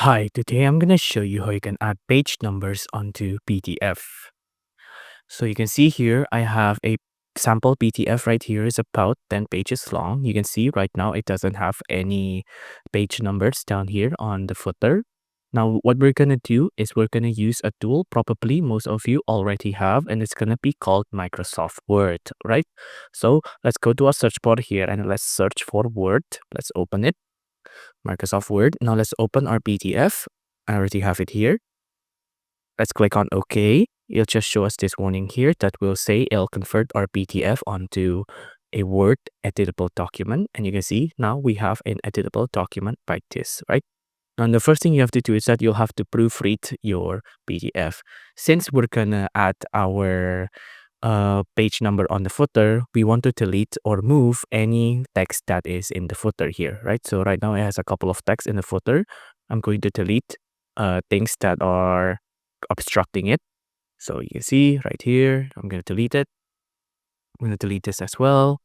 Hi, today I'm going to show you how you can add page numbers onto PDF. So you can see here, I have a sample PDF right here is about 10 pages long. You can see right now it doesn't have any page numbers down here on the footer. Now, what we're going to do is we're going to use a tool probably most of you already have, and it's going to be called Microsoft Word, right? So let's go to our search bar here and let's search for Word. Let's open it. Microsoft Word. Now let's open our PDF. I already have it here. Let's click on OK. It'll just show us this warning here that will say it'll convert our PDF onto a Word editable document. And you can see now we have an editable document like this, right? Now, the first thing you have to do is that you'll have to proofread your PDF. Since we're gonna add our page number on the footer, we want to delete or move any text that is in the footer here, right? So right now it has a couple of text in the footer. I'm going to delete things that are obstructing it. So you can see right here, I'm going to delete it. I'm going to delete this as well.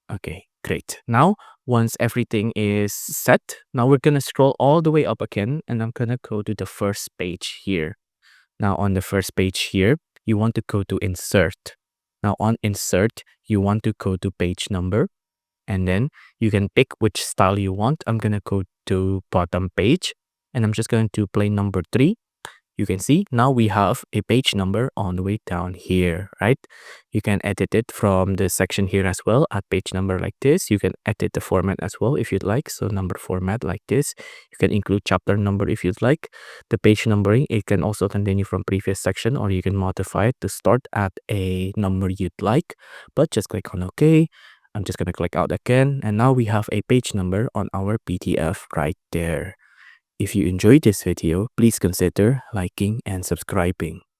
Okay, great. Now, once everything is set, now we're going to scroll all the way up again, and I'm going to go to the first page here. Now on the first page here, you want to go to insert. Now on insert, you want to go to page number, and then you can pick which style you want. I'm going to go to bottom page, and I'm just going to play number 3. You can see now we have a page number on the way down here, right? You can edit it from the section here as well, add page number like this. You can edit the format as well if you'd like. So number format like this. You can include chapter number if you'd like. The page numbering, it can also continue from previous section, or you can modify it to start at a number you'd like, but just click on OK. I'm just going to click out again. And now we have a page number on our PDF right there. If you enjoyed this video, please consider liking and subscribing.